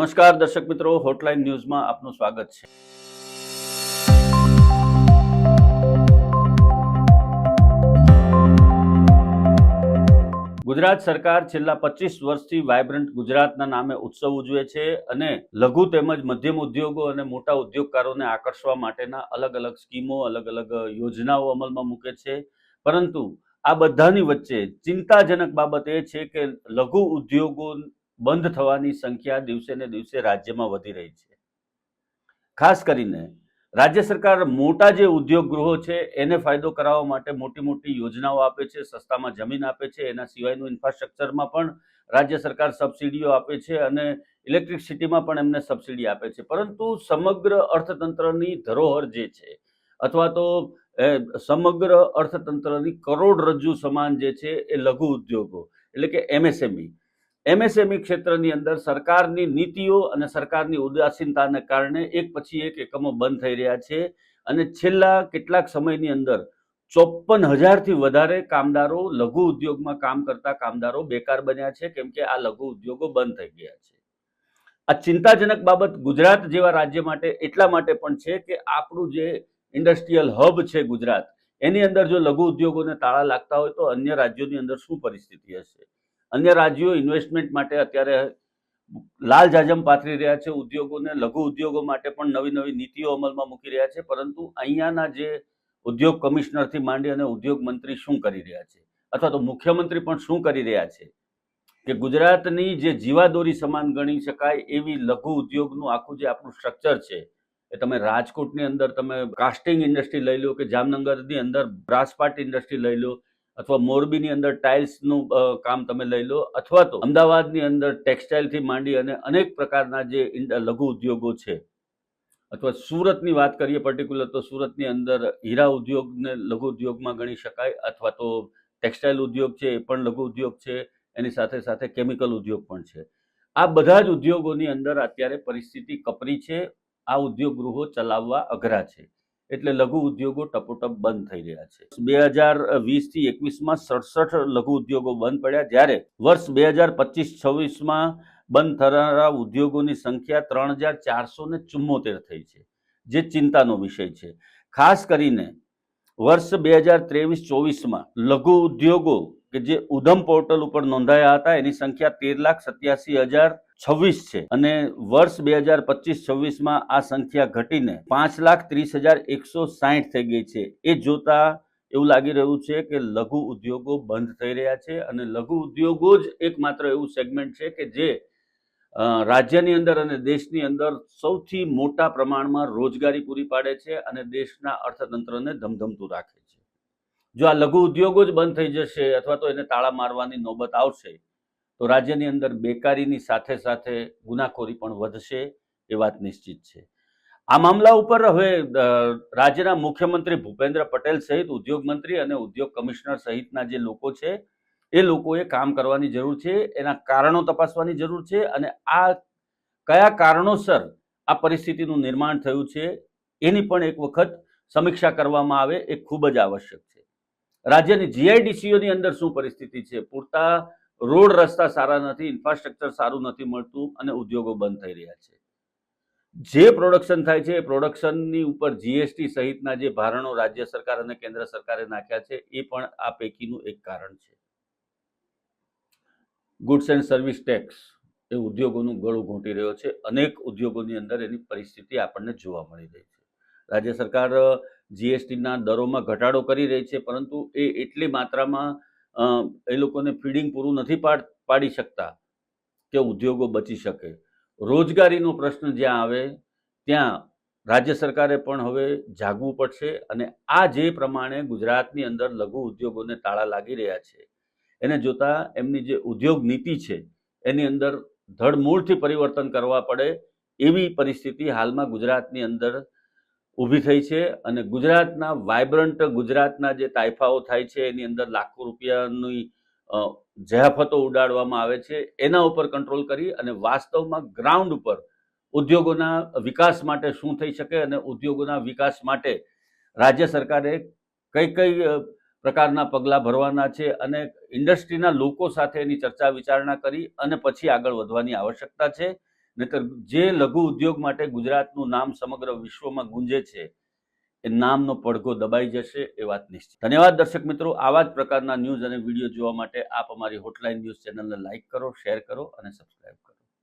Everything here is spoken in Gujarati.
નમસ્કાર દર્શક મિત્રો, હોટલાઇન ન્યૂઝમાં આપનું સ્વાગત છે. ગુજરાત સરકાર છેલ્લા 25 વર્ષથી વાઇબ્રન્ટ ગુજરાતના નામે ઉત્સવ ઉજવે છે અને લઘુ તેમજ મધ્યમ ઉદ્યોગો અને મોટા ઉદ્યોગકારોને આકર્ષવા માટેના અલગ અલગ સ્કીમો, અલગ અલગ યોજનાઓ અમલમાં મૂકે છે. પરંતુ આ બધાની વચ્ચે ચિંતાજનક બાબત એ છે કે લઘુ ઉદ્યોગો બંધ થવાની સંખ્યા દિવસે ને દિવસે રાજ્યમાં વધી રહી છે. ખાસ કરીને રાજ્ય સરકાર મોટા જે ઉદ્યોગ ગૃહો છે એને ફાયદો કરાવવા માટે મોટી મોટી યોજનાઓ આપે છે, સસ્તામાં જમીન આપે છે, એના સિવાયનું ઇન્ફ્રાસ્ટ્રક્ચરમાં પણ રાજ્ય સરકાર સબસિડીઓ આપે છે અને ઇલેક્ટ્રિસિટીમાં પણ એમને સબસિડી આપે છે. પરંતુ સમગ્ર અર્થતંત્રની ધરોહર જે છે અથવા તો સમગ્ર અર્થતંત્રની કરોડરજ્જુ સમાન જે છે એ લઘુ ઉદ્યોગો એટલે કે એમએસએમઈ ક્ષેત્રની અંદર સરકારની નીતિઓ અને સરકારની ઉદાસીનતાને કારણે એક પછી એક એકમો બંધ થઈ રહ્યા છે અને છેલ્લા કેટલાક સમયની અંદર 54,000થી વધારે કામદારો લઘુ ઉદ્યોગમાં કામ કરતા કામદારો બેકાર બન્યા છે, કેમ કે આ લઘુ ઉદ્યોગો બંધ થઈ ગયા છે. આ ચિંતાજનક બાબત ગુજરાત જેવા રાજ્ય માટે એટલા માટે પણ છે કે આપણું જે ઇન્ડસ્ટ્રીયલ હબ છે ગુજરાત, એની અંદર જો લઘુ ઉદ્યોગોને તાળા લાગતા હોય તો અન્ય રાજ્યોની અંદર શું પરિસ્થિતિ હશે? અન્ય રાજ્યો ઇન્વેસ્ટમેન્ટ માટે અત્યારે લાલ જાજમ પાથરી રહ્યા છે, ઉદ્યોગોને લઘુ ઉદ્યોગો માટે પણ નવી નવી નીતિઓ અમલમાં મૂકી રહ્યા છે. પરંતુ અહીંયાના જે ઉદ્યોગ કમિશનરથી માંડી અને ઉદ્યોગ મંત્રી શું કરી રહ્યા છે અથવા તો મુખ્યમંત્રી પણ શું કરી રહ્યા છે કે ગુજરાતની જે જીવાદોરી સમાન ગણી શકાય એવી લઘુ ઉદ્યોગનું આખું જે આપણું સ્ટ્રક્ચર છે, એ તમે રાજકોટની અંદર તમે કાસ્ટિંગ ઇન્ડસ્ટ્રી લઈ લો કે જામનગરની અંદર બ્રાસપાટ ઇન્ડસ્ટ્રી લઈ લો અથવા મોરબીની અંદર ટાઇલ્સનું કામ તમે લઈ લો અથવા તો અમદાવાદની અંદર ટેક્સટાઇલથી માંડી અને અનેક પ્રકારના જે લઘુ ઉદ્યોગો છે અથવા સુરતની વાત કરીએ પર્ટિક્યુલર તો સુરતની અંદર હીરા ઉદ્યોગને લઘુ ઉદ્યોગમાં ગણી શકાય અથવા તો ટેક્સટાઇલ ઉદ્યોગ છે એ પણ લઘુ ઉદ્યોગ છે, એની સાથે સાથે કેમિકલ ઉદ્યોગ પણ છે. આ બધા જ ઉદ્યોગોની અંદર અત્યારે પરિસ્થિતિ કપરી છે. આ ઉદ્યોગ ગૃહો ચલાવવા અઘરા છે એટલે લઘુ ઉદ્યોગો ટપોટપ બંધ થઈ રહ્યા છે. 2020થી 21માં 67 લઘુ ઉદ્યોગો બંધ પડ્યા, જ્યારે વર્ષ 2025-26માં બંધ થનારા ઉદ્યોગોની સંખ્યા 3,474 થઈ છે, જે ચિંતાનો વિષય છે. ખાસ કરીને વર્ષ 2023-24માં લઘુ ઉદ્યોગો કે જે ઉધમ પોર્ટલ ઉપર નોંધાયા હતા એની સંખ્યા 13,87,026 છે અને વર્ષ 2025-26માં આ સંખ્યા ઘટીને 5,30,160 થઈ ગઈ છે. એ જોતા એવું લાગી રહ્યું છે કે લઘુ ઉદ્યોગો બંધ થઈ રહ્યા છે અને લઘુ ઉદ્યોગો જ એકમાત્ર એવું સેગમેન્ટ છે કે જે રાજ્યની અંદર અને દેશની અંદર સૌથી મોટા પ્રમાણમાં રોજગારી પૂરી પાડે છે અને દેશના અર્થતંત્રને ધમધમતું રાખે છે. જો આ લઘુ ઉદ્યોગો જ બંધ થઈ જશે અથવા તો એને તાળા મારવાની નોબત આવશે તો રાજ્યની અંદર બેકારીની સાથે સાથે ગુનાખોરી પણ વધશે, એ વાત નિશ્ચિત છે. આ મામલા ઉપર હવે રાજ્યના મુખ્યમંત્રી ભૂપેન્દ્ર પટેલ સહિત ઉદ્યોગ મંત્રી અને ઉદ્યોગ કમિશનર સહિતના જે લોકો છે એ લોકોએ કામ કરવાની જરૂર છે, એના કારણો તપાસવાની જરૂર છે અને આ કયા કારણોસર આ પરિસ્થિતિનું નિર્માણ થયું છે એની પણ એક વખત સમીક્ષા કરવામાં આવે એ ખૂબ જ આવશ્યક છે. રાજ્યની જીઆઈડીસીઓની અંદર શું પરિસ્થિતિ છે? પૂરતા રોડ રસ્તા સારા નથી, ઇન્ફ્રાસ્ટ્રક્ચર સારું નથી મળતું અને ઉદ્યોગો બંધ થઈ રહ્યા છે. જે પ્રોડક્શન થાય છે એ પ્રોડક્શનની ઉપર જીએસટી સહિતના જે ભારણો રાજ્ય સરકાર અને કેન્દ્ર સરકારે નાખ્યા છે એ પણ આ પૈકીનું એક કારણ છે. ગુડ્સ એન્ડ સર્વિસ ટેક્સ એ ઉદ્યોગોનું ગળું ઘૂંટી રહ્યો છે. અનેક ઉદ્યોગોની અંદર એની પરિસ્થિતિ આપણને જોવા મળી રહી છે. રાજ્ય સરકાર જીએસટીના દરોમાં ઘટાડો કરી રહી છે, પરંતુ એ એટલી માત્રામાં એ લોકોને ફીડિંગ પૂરું નથી પાડી શકતા કે ઉદ્યોગો બચી શકે. રોજગારીનો પ્રશ્ન જ્યાં આવે ત્યાં રાજ્ય સરકારે પણ હવે જાગવું પડશે અને આ જે પ્રમાણે ગુજરાતની અંદર લઘુ ઉદ્યોગોને તાળા લાગી રહ્યા છે એને જોતા એમની જે ઉદ્યોગ નીતિ છે એની અંદર ધડમૂળથી પરિવર્તન કરવા પડે એવી પરિસ્થિતિ હાલમાં ગુજરાતની અંદર ઊભી થઈ છે અને ગુજરાતના વાઇબ્રન્ટ ગુજરાતના જે તાઇફાઓ થાય છે એની અંદર લાખો રૂપિયાની જયાફતો ઉડાડવામાં આવે છે, એના ઉપર કંટ્રોલ કરી અને વાસ્તવમાં ગ્રાઉન્ડ ઉપર ઉદ્યોગોના વિકાસ માટે શું થઈ શકે અને ઉદ્યોગોના વિકાસ માટે રાજ્ય સરકારે કઈ કઈ પ્રકારના પગલાં ભરવાના છે અને ઇન્ડસ્ટ્રીના લોકો સાથે એની ચર્ચા વિચારણા કરી અને પછી આગળ વધવાની આવશ્યકતા છે. નહીતર જે લઘુ ઉદ્યોગ માટે ગુજરાતનું નામ સમગ્ર વિશ્વમાં ગુંજે છે એ નામનો પડઘો દબાઈ જશે એ વાત નિશ્ચિત. ધન્યવાદ દર્શક મિત્રો. આવા જ પ્રકારના ન્યૂઝ અને વિડીયો જોવા માટે આપ અમારી હોટલાઇન ન્યૂઝ ચેનલને લાઇક કરો, શેર કરો અને સબસ્ક્રાઇબ કરો.